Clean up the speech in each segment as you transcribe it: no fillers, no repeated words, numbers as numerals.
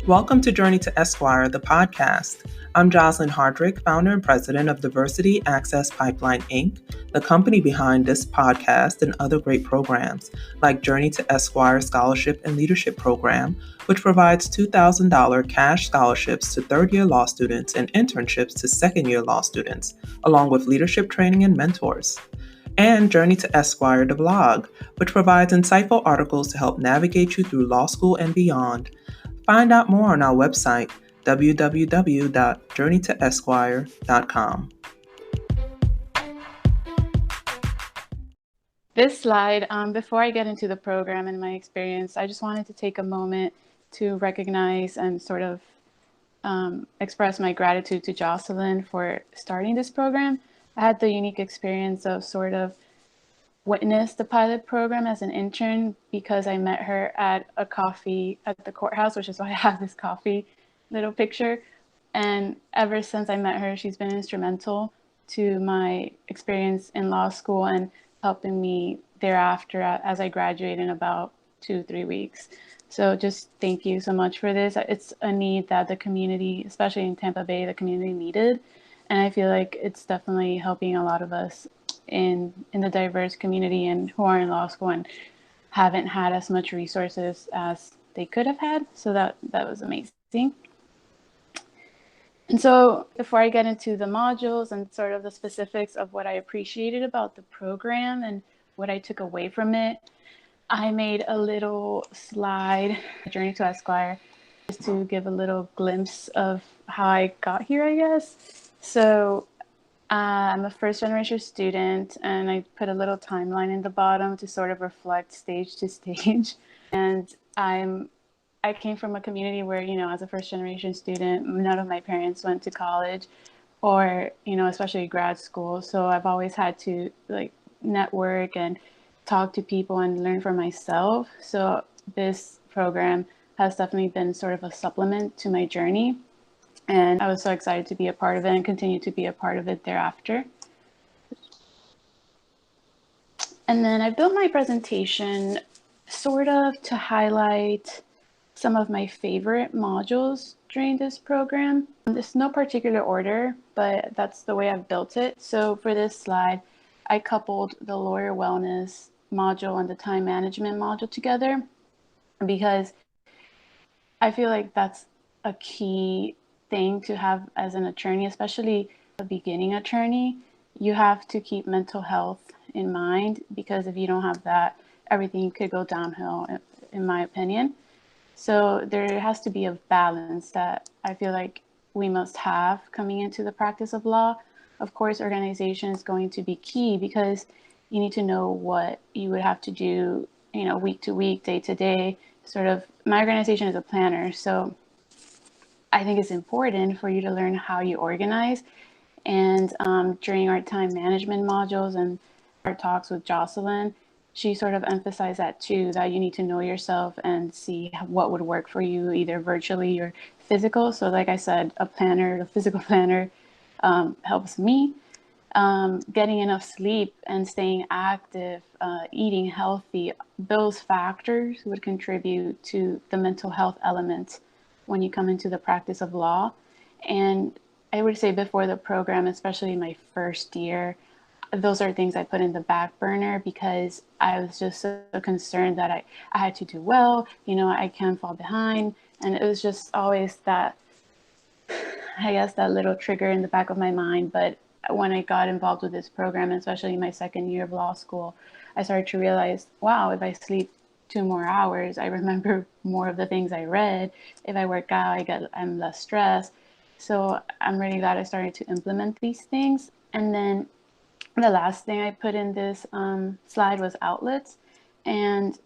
Welcome to Journey to Esquire, the podcast. I'm Jocelyn Hardrick, founder and president of Diversity Access Pipeline, Inc., the company behind this podcast and other great programs, like Journey to Esquire Scholarship and Leadership Program, which provides $2,000 cash scholarships to third-year law students and internships to second-year law students, along with leadership training and mentors. And Journey to Esquire, the blog, which provides insightful articles to help navigate you through law school and beyond. Find out more on our website, www.journeytoesquire.com. This slide, before I get into the program and my experience, I just wanted to take a moment to recognize and sort of express my gratitude to Jocelyn for starting this program. I had the unique experience of sort of witness the pilot program as an intern because I met her at a coffee at the courthouse, which is why I have this coffee little picture. And ever since I met her, she's been instrumental to my experience in law school and helping me thereafter as I graduate in about 2-3 weeks. So just thank you so much for this. It's a need that the community, especially in Tampa Bay, the community needed. And I feel like it's definitely helping a lot of us in the diverse community and who are in law school and haven't had as much resources as they could have had. So that was amazing. And so before I get into the modules and sort of the specifics of what I appreciated about the program and what I took away from it, I made a little slide, Journey to Esquire, just to give a little glimpse of how I got here, I guess. So I'm a first generation student, and I put a little timeline in the bottom to sort of reflect stage to stage. And I came from a community where, as a first generation student, none of my parents went to college or, especially grad school. So I've always had to network and talk to people and learn for myself. So this program has definitely been sort of a supplement to my journey. And I was so excited to be a part of it and continue to be a part of it thereafter. And then I built my presentation sort of to highlight some of my favorite modules during this program. There's no particular order, but that's the way I've built it. So for this slide, I coupled the lawyer wellness module and the time management module together because I feel like that's a key thing to have as an attorney, especially a beginning attorney. You have to keep mental health in mind because if you don't have that, everything could go downhill, in my opinion. So there has to be a balance that I feel like we must have coming into the practice of law. Of course, organization is going to be key because you need to know what you would have to do, week to week, day to day. Sort of, my organization is a planner, so I think it's important for you to learn how you organize. And during our time management modules and our talks with Jocelyn, she sort of emphasized that too, that you need to know yourself and see what would work for you, either virtually or physical. So like I said, a physical planner helps me. Getting enough sleep and staying active, eating healthy, those factors would contribute to the mental health element when you come into the practice of law. And I would say before the program, especially my first year, those are things I put in the back burner because I was just so concerned that I had to do well, I can't fall behind. And it was just always that, I guess, that little trigger in the back of my mind. But when I got involved with this program, especially my second year of law school, I started to realize, wow, if I sleep 2 more hours, I remember more of the things I read. If I work out, I'm less stressed. So I'm really glad I started to implement these things. And then the last thing I put in this slide was outlets. And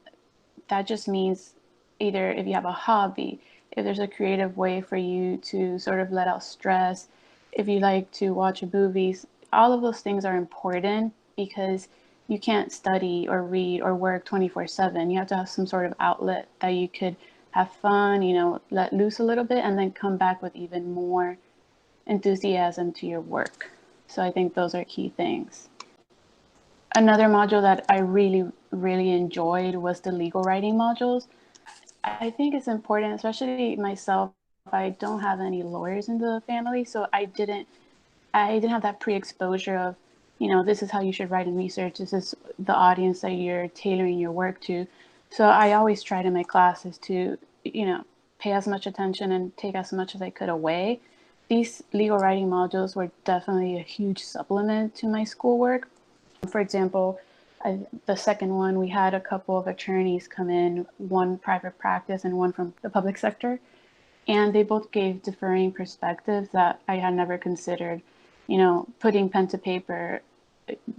that just means either if you have a hobby, if there's a creative way for you to sort of let out stress, if you like to watch movies, all of those things are important because you can't study or read or work 24/7. You have to have some sort of outlet that you could have fun, let loose a little bit and then come back with even more enthusiasm to your work. So I think those are key things. Another module that I really, really enjoyed was the legal writing modules. I think it's important, especially myself. I don't have any lawyers in the family, so I didn't have that pre-exposure of, this is how you should write in research. This is the audience that you're tailoring your work to. So I always tried in my classes to, pay as much attention and take as much as I could away. These legal writing modules were definitely a huge supplement to my schoolwork. For example, the second one, we had a couple of attorneys come in, one private practice and one from the public sector, and they both gave differing perspectives that I had never considered. Putting pen to paper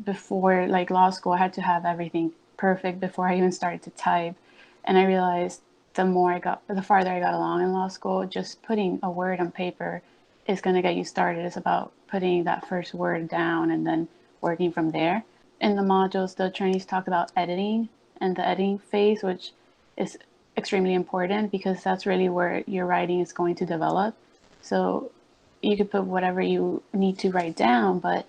before like law school, I had to have everything perfect before I even started to type. And I realized the farther I got along in law school, just putting a word on paper is going to get you started. It's about putting that first word down and then working from there. In the modules, the attorneys talk about editing and the editing phase, which is extremely important because that's really where your writing is going to develop. So you could put whatever you need to write down, but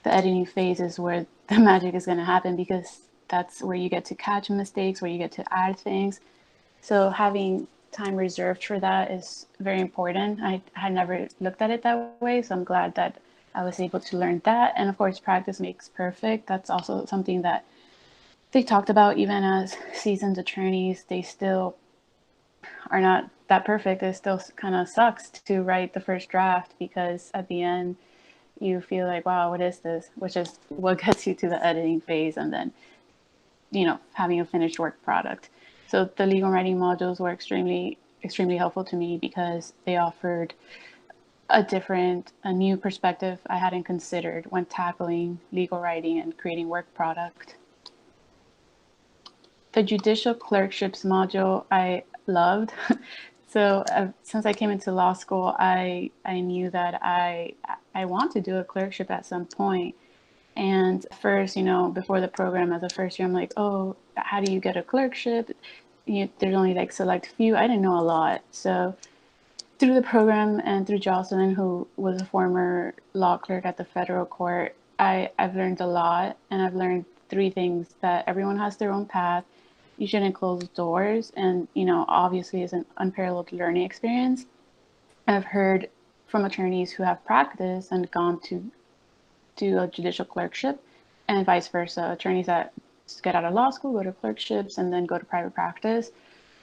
the editing phase is where the magic is going to happen because that's where you get to catch mistakes, where you get to add things. So having time reserved for that is very important. I had never looked at it that way, so I'm glad that I was able to learn that. And of course, practice makes perfect. That's also something that they talked about even as seasoned attorneys. They still are not that perfect. It still kind of sucks to write the first draft because at the end you feel like, wow, what is this? Which is what gets you to the editing phase and then, having a finished work product. So the legal writing modules were extremely, extremely helpful to me because they offered a new perspective I hadn't considered when tackling legal writing and creating work product. The judicial clerkships module I loved. So since I came into law school, I knew that I want to do a clerkship at some point. And first, before the program as a first year, I'm like, oh, how do you get a clerkship? There's only like select few. I didn't know a lot. So through the program and through Jocelyn, who was a former law clerk at the federal court, I've learned a lot. And I've learned three things: that everyone has their own path. You shouldn't close doors. And, obviously it's an unparalleled learning experience. I've heard from attorneys who have practiced and gone to do a judicial clerkship and vice versa. Attorneys that get out of law school, go to clerkships, and then go to private practice.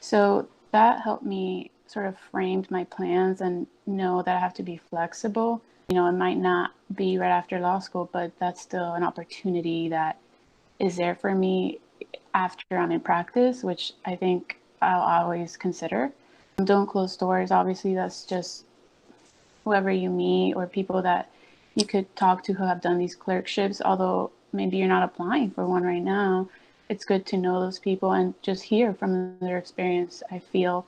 So that helped me sort of framed my plans and know that I have to be flexible. It might not be right after law school, but that's still an opportunity that is there for me after I'm in practice, which I think I'll always consider. Don't close doors. Obviously, that's just whoever you meet or people that you could talk to who have done these clerkships, although maybe you're not applying for one right now. It's good to know those people and just hear from their experience. I feel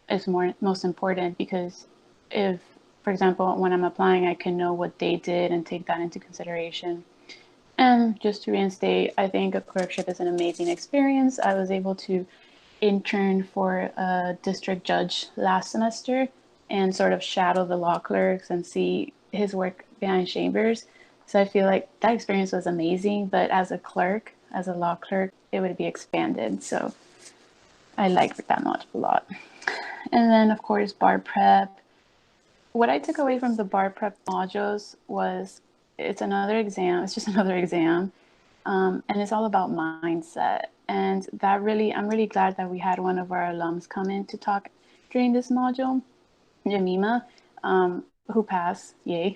is most important because if, for example, when I'm applying, I can know what they did and take that into consideration. And just to reinstate, I think a clerkship is an amazing experience. I was able to intern for a district judge last semester and sort of shadow the law clerks and see his work behind chambers. So I feel like that experience was amazing, but as a clerk, as a law clerk, it would be expanded. So I liked that module a lot. And then, of course, bar prep. What I took away from the bar prep modules was it's another exam. It's just another exam. And it's all about mindset. And I'm really glad that we had one of our alums come in to talk during this module, Jamima, who passed, yay.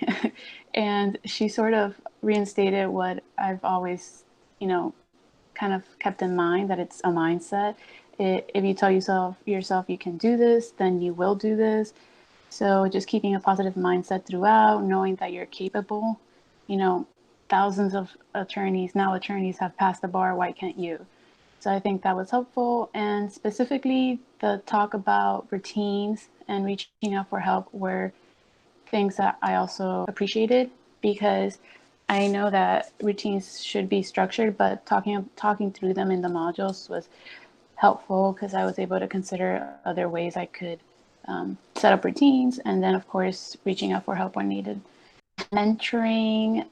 And she sort of reinstated what I've always, kind of kept in mind, that it's a mindset. If you tell yourself you can do this, then you will do this. So just keeping a positive mindset throughout, knowing that you're capable. Thousands of attorneys have passed the bar. Why can't you? So I think that was helpful. And specifically, the talk about routines and reaching out for help were things that I also appreciated because I know that routines should be structured, but talking through them in the modules was helpful because I was able to consider other ways I could set up routines, and then of course reaching out for help when needed. Mentoring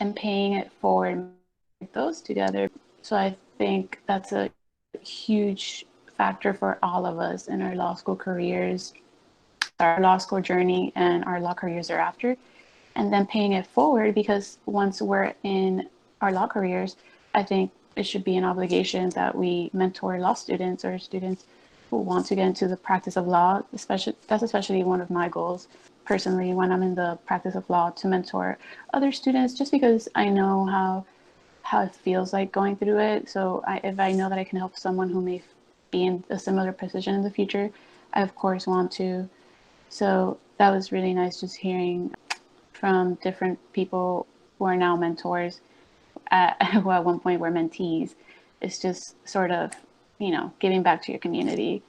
and paying it forward, those together. So I think that's a huge factor for all of us in our law school careers, our law school journey, and our law careers thereafter. And then paying it forward, because once we're in our law careers, I think it should be an obligation that we mentor law students or students who want to get into the practice of law. That's especially one of my goals personally when I'm in the practice of law, to mentor other students, just because I know how it feels like going through it. So if I know that I can help someone who may be in a similar position in the future, I of course want to. So that was really nice, just hearing from different people who are now mentors, who at one point were mentees. It's just sort of, giving back to your community.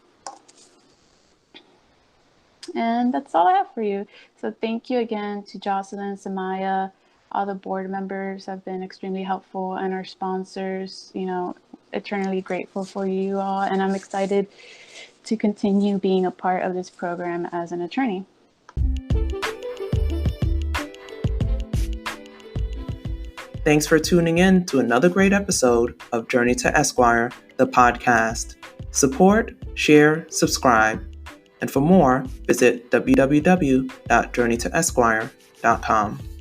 And that's all I have for you. So thank you again to Jocelyn, Samaya. All the board members have been extremely helpful, and our sponsors, eternally grateful for you all. And I'm excited to continue being a part of this program as an attorney. Thanks for tuning in to another great episode of Journey to Esquire, the podcast. Support, share, subscribe. And for more, visit www.journeytoesquire.com.